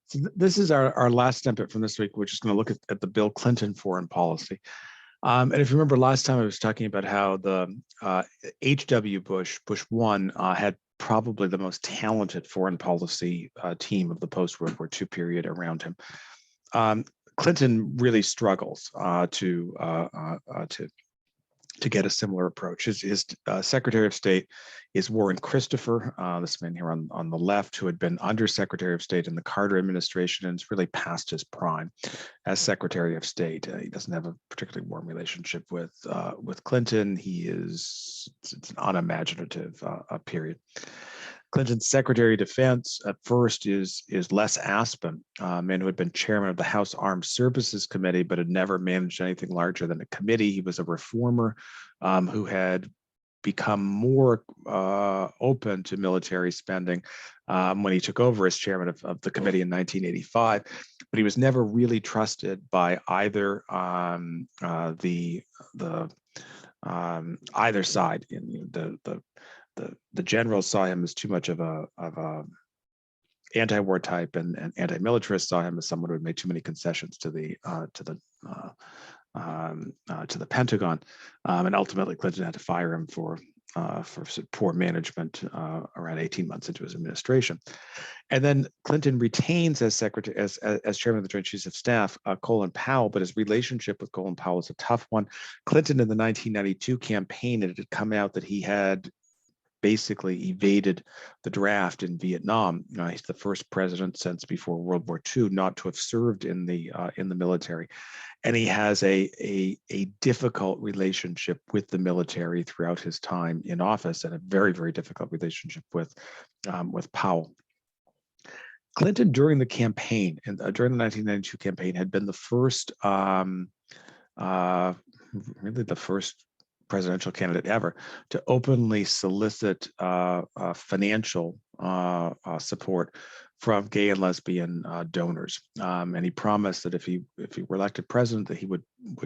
So this is our last snippet from this week. We're just going to look at the Bill Clinton foreign policy. And if you remember last time, I was talking about how the H.W. Bush, Bush 1, had probably the most talented foreign policy team of the post-World War II period around him. Clinton really struggles to get a similar approach. His Secretary of State is Warren Christopher, this man here on the left, who had been Under Secretary of State in the Carter administration and is really past his prime as Secretary of State. He doesn't have a particularly warm relationship with Clinton. It's an unimaginative period. Clinton's Secretary of Defense at first is Les Aspin, a man who had been chairman of the House Armed Services Committee, but had never managed anything larger than a committee. He was a reformer who had become more open to military spending when he took over as chairman of the committee in 1985, but he was never really trusted by either either side. The generals saw him as too much of a anti-war type, and anti-militarists saw him as someone who had made too many concessions to the Pentagon, and ultimately Clinton had to fire him for poor management around 18 months into his administration. And then Clinton retains as secretary, as chairman of the Joint Chiefs of Staff, Colin Powell, but his relationship with Colin Powell is a tough one. Clinton in the 1992 campaign, it had come out that he had basically evaded the draft in Vietnam. He's the first president since before World War II not to have served in the military, and he has a difficult relationship with the military throughout his time in office, and a very, very difficult relationship with Powell. Clinton during the campaign and during the 1992 campaign had been the first, really the first presidential candidate ever to openly solicit financial support from gay and lesbian donors, and he promised that if he were elected president, that he would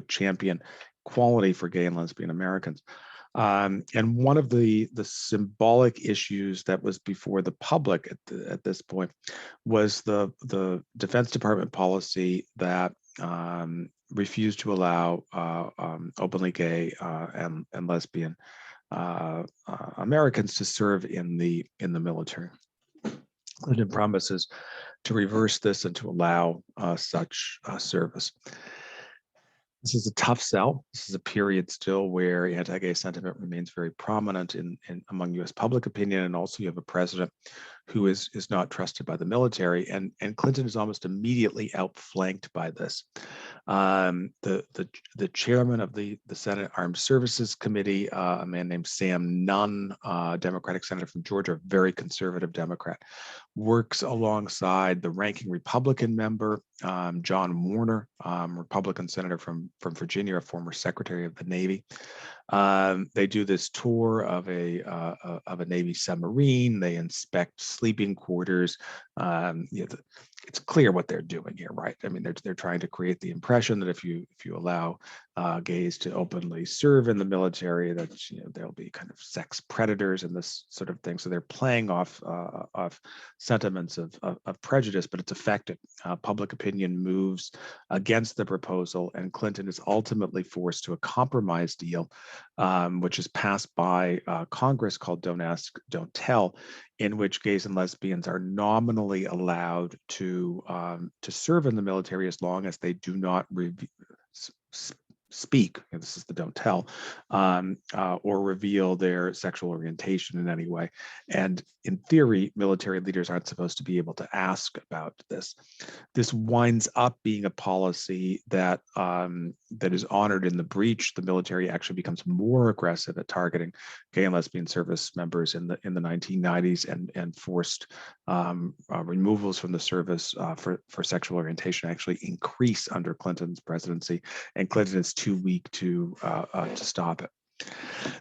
champion equality for gay and lesbian Americans. And one of the symbolic issues that was before the public at this point was the Defense Department policy that refused to allow openly gay and lesbian Americans to serve in the military. Clinton promises to reverse this and to allow such service. This is a tough sell. This is a period still where anti-gay sentiment remains very prominent in among U.S. public opinion, and also you have a president who is not trusted by the military, and Clinton is almost immediately outflanked by this. The chairman of the Senate Armed Services Committee, a man named Sam Nunn, Democratic senator from Georgia, very conservative Democrat, works alongside the ranking Republican member, John Warner, Republican senator from Virginia, a former Secretary of the Navy. They do this tour of a Navy submarine. They inspect sleeping quarters. It's clear what they're doing here, right? I mean, they're trying to create the impression that if you allow gays to openly serve in the military, that there'll be kind of sex predators and this sort of thing. So they're playing off sentiments of prejudice, but it's effective. Public opinion moves against the proposal, and Clinton is ultimately forced to a compromise deal, which is passed by Congress, called Don't Ask, Don't Tell, in which gays and lesbians are nominally allowed to serve in the military as long as they do not speak, and this is the don't tell, or reveal their sexual orientation in any way. And in theory, military leaders aren't supposed to be able to ask about this. This winds up being a policy that is honored in the breach. The military actually becomes more aggressive at targeting gay and lesbian service members in the 1990s, and forced removals from the service for sexual orientation actually increase under Clinton's presidency, and Clinton is too weak to stop it.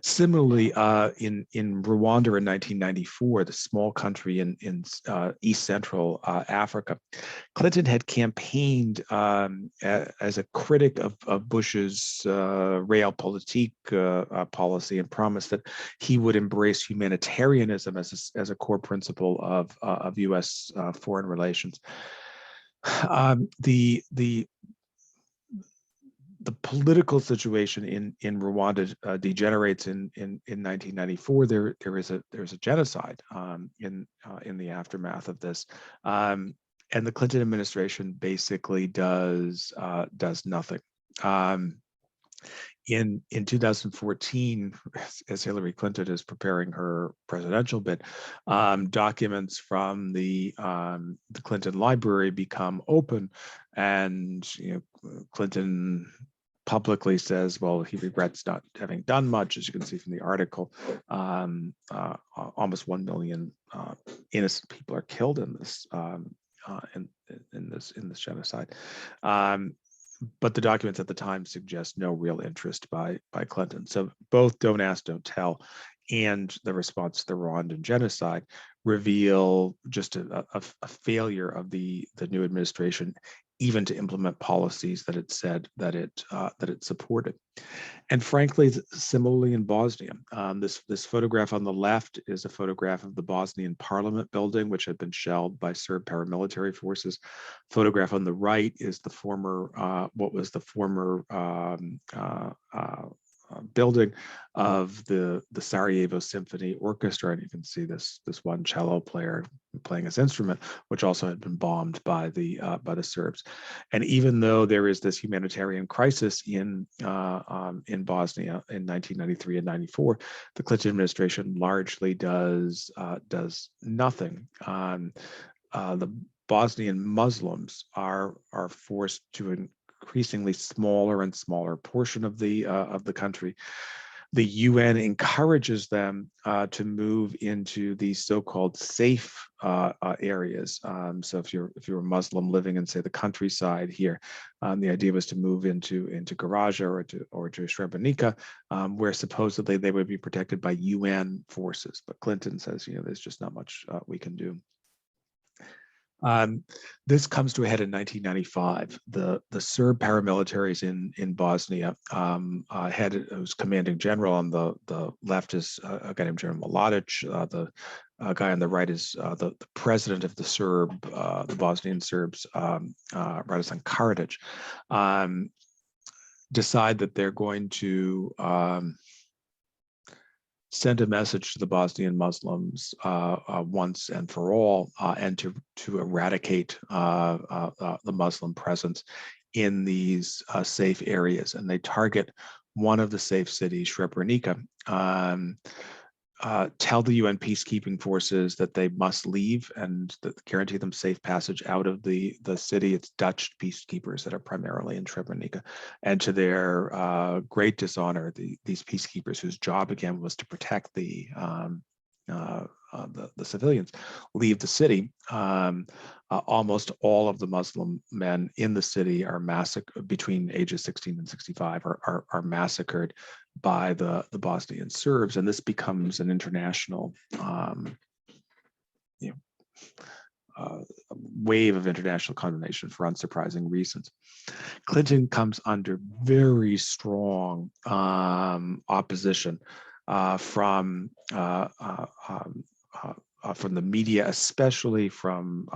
Similarly, in Rwanda in 1994, the small country in East Central Africa, Clinton had campaigned as a critic of Bush's realpolitik policy and promised that he would embrace humanitarianism as a core principle of U.S. Foreign relations. The political situation in Rwanda degenerates in 1994. There's a genocide in the aftermath of this, and the Clinton administration basically does nothing. In 2014, as Hillary Clinton is preparing her presidential bid, documents from the Clinton Library become open, and Clinton publicly says, well, he regrets not having done much. As you can see from the article, almost 1 million innocent people are killed in this in this genocide. But the documents at the time suggest no real interest by Clinton. So both Don't Ask, Don't Tell and the response to the Rwandan genocide reveal just a failure of the new administration even to implement policies that it said that it supported. And frankly, similarly in Bosnia, this photograph on the left is a photograph of the Bosnian Parliament building, which had been shelled by Serb paramilitary forces. Photograph on the right is the former, what was the former building of the Sarajevo Symphony Orchestra, and you can see this one cello player playing his instrument, which also had been bombed by the Serbs. And even though there is this humanitarian crisis in Bosnia in 1993 and 94, the Clinton administration largely does nothing. The Bosnian Muslims are forced to increasingly smaller and smaller portion of the country. The UN encourages them to move into these so-called safe areas. So if you're a Muslim living in, say, the countryside here, the idea was to move into Garaja or to Srebrenica, where supposedly they would be protected by UN forces. But Clinton says, there's just not much we can do. This comes to a head in 1995. The Serb paramilitaries in Bosnia, who's commanding general on the left is a guy named General Mladic. The guy on the right is the president of the Bosnian Serbs, Radovan Karadzic. Decide that they're going to send a message to the Bosnian Muslims once and for all, and to eradicate the Muslim presence in these safe areas. And they target one of the safe cities, Srebrenica. Tell the UN peacekeeping forces that they must leave and that guarantee them safe passage out of the city. It's Dutch peacekeepers that are primarily in Srebrenica. And to their great dishonor, these peacekeepers, whose job again was to protect the civilians, leave the city. Almost all of the Muslim men in the city are massacred between ages 16 and 65 are massacred by the Bosnian Serbs, and this becomes an international wave of international condemnation for unsurprising reasons. Clinton comes under very strong opposition from the media, especially from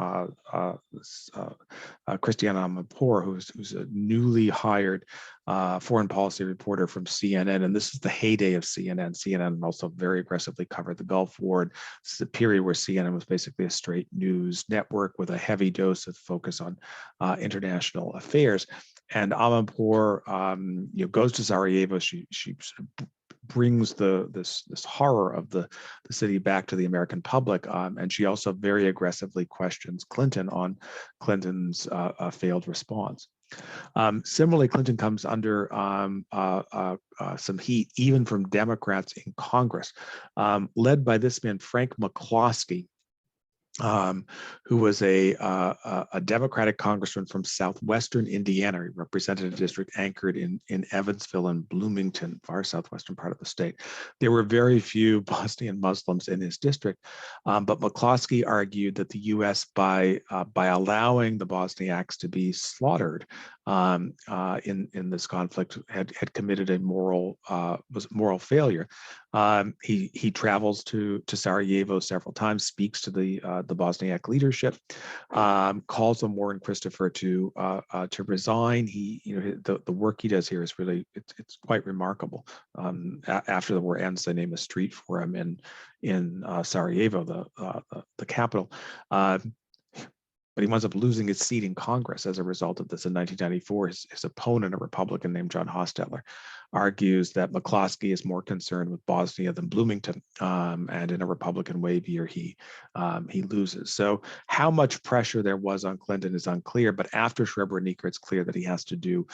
Christiane Amanpour, who's a newly hired foreign policy reporter from CNN. And this is the heyday of CNN. CNN also very aggressively covered the Gulf War. This is a period where CNN was basically a straight news network with a heavy dose of focus on international affairs. And Amanpour goes to Sarajevo. She sort of brings this horror of the city back to the American public, and she also very aggressively questions Clinton on Clinton's failed response. Similarly, Clinton comes under some heat even from Democrats in Congress, led by this man Frank McCloskey, who was a Democratic congressman from southwestern Indiana. He represented a district anchored in Evansville and Bloomington, far southwestern part of the state. There were very few Bosnian Muslims in his district, but McCloskey argued that the U.S. by allowing the Bosniaks to be slaughtered in this conflict had committed a moral failure. He travels to Sarajevo several times, speaks to the Bosniak leadership, calls on Warren Christopher to resign. The work he does here is really it's quite remarkable. After the war ends, they name a street for him in Sarajevo, the capital. But he winds up losing his seat in Congress as a result of this. In 1994, his opponent, a Republican named John Hostetler, argues that McCloskey is more concerned with Bosnia than Bloomington, and in a Republican wave year, he loses. So how much pressure there was on Clinton is unclear, but after Srebrenica, it's clear that he has to do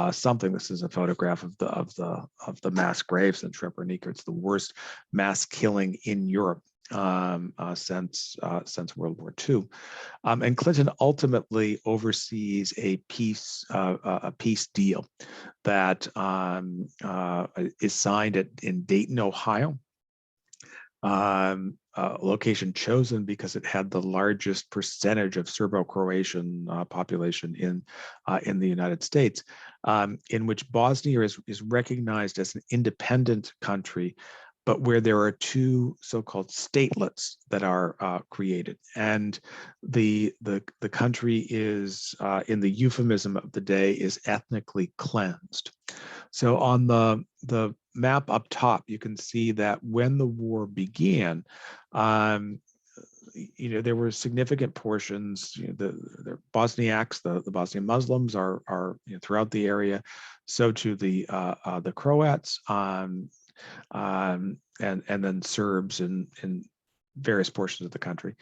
something. This is a photograph of the mass graves in Srebrenica. It's the worst mass killing in Europe since World War II, and Clinton ultimately oversees a peace deal that is signed in Dayton, Ohio. Location chosen because it had the largest percentage of Serbo-Croatian population in the United States, in which Bosnia is recognized as an independent country, but where there are two so-called statelets that are created, and the country is, in the euphemism of the day, is ethnically cleansed. So on the map up top, you can see that when the war began, there were significant portions. The Bosniaks, the Bosnian Muslims are throughout the area. So too the Croats. And then Serbs in various portions of the country.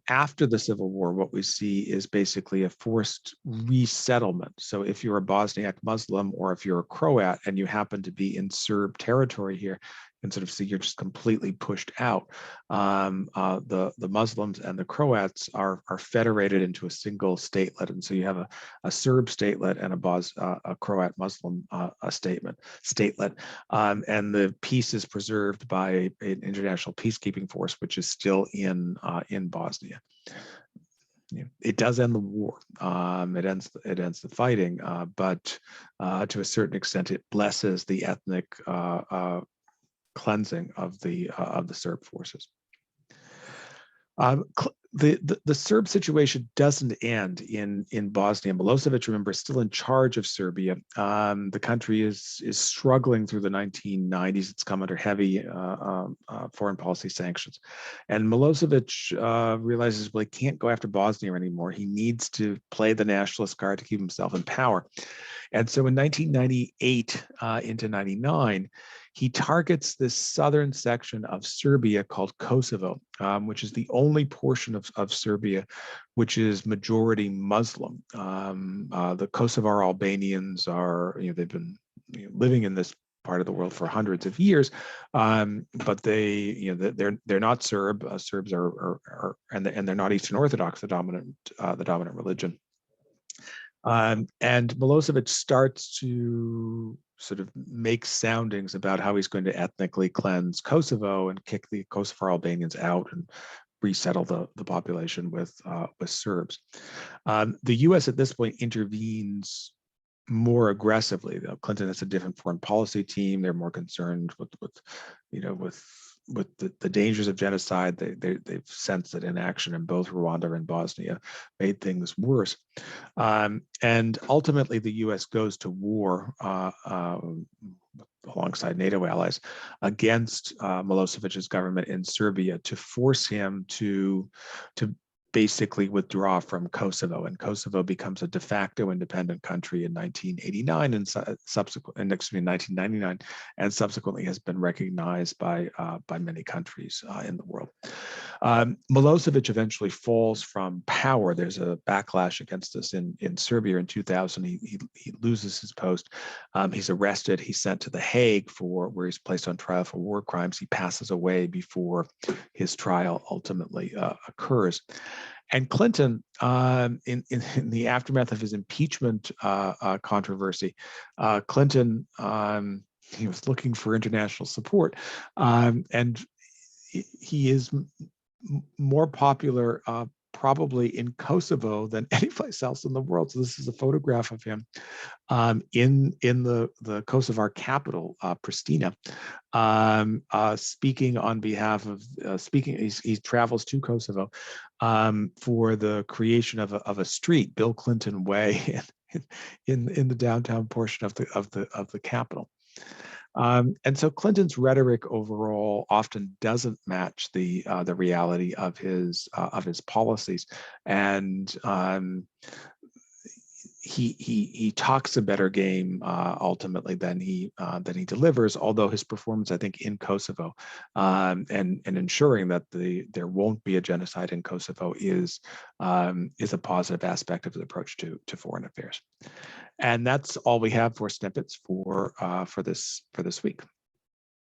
After the Civil War, what we see is basically a forced resettlement. So if you're a Bosniak Muslim or if you're a Croat and you happen to be in Serb territory here, you can sort of see you're just completely pushed out. The Muslims and the Croats are federated into a single statelet, and so you have a Serb statelet and a Croat Muslim statelet, and the peace is preserved by an international peacekeeping force, which is still in Bosnia. It does end the war. It ends the fighting, but to a certain extent, it blesses the ethnic cleansing of the Serb forces. The Serb situation doesn't end in Bosnia. Milosevic, remember, is still in charge of Serbia. The country is struggling through the 1990s. It's come under heavy foreign policy sanctions, and Milosevic realizes, well, he can't go after Bosnia anymore. He needs to play the nationalist card to keep himself in power. And so in 1998 into 99, he targets this southern section of Serbia called Kosovo, which is the only portion of Serbia which is majority Muslim. The Kosovar Albanians they've been living in this part of the world for hundreds of years, but they're not Serb. Serbs are and they're not Eastern Orthodox, the dominant religion. And Milosevic starts to sort of make soundings about how he's going to ethnically cleanse Kosovo and kick the Kosovar Albanians out and resettle the population with Serbs. The U.S. at this point intervenes more aggressively. Clinton has a different foreign policy team. They're more concerned with the dangers of genocide. They've sensed that inaction in both Rwanda and Bosnia made things worse. And ultimately, the U.S. goes to war alongside NATO allies against Milosevic's government in Serbia to force him to basically withdraw from Kosovo, and Kosovo becomes a de facto independent country in 1989 and subsequent, excuse me, 1999, and subsequently has been recognized by many countries in the world. Milosevic eventually falls from power. There's a backlash against this in Serbia in 2000. He loses his post. He's arrested. He's sent to The Hague where he's placed on trial for war crimes. He passes away before his trial ultimately occurs. And Clinton, in the aftermath of his impeachment controversy, Clinton, he was looking for international support, and he is more popular probably in Kosovo than anyplace else in the world. So this is a photograph of him in the Kosovar capital, Pristina, speaking on behalf of he travels to Kosovo for the creation of a street, Bill Clinton Way, in the downtown portion of the capital. And so Clinton's rhetoric overall often doesn't match the reality of his policies, and he talks a better game ultimately than he delivers. Although his performance, I think, in Kosovo and ensuring that there won't be a genocide in Kosovo is a positive aspect of his approach to foreign affairs. And that's all we have for snippets for this week.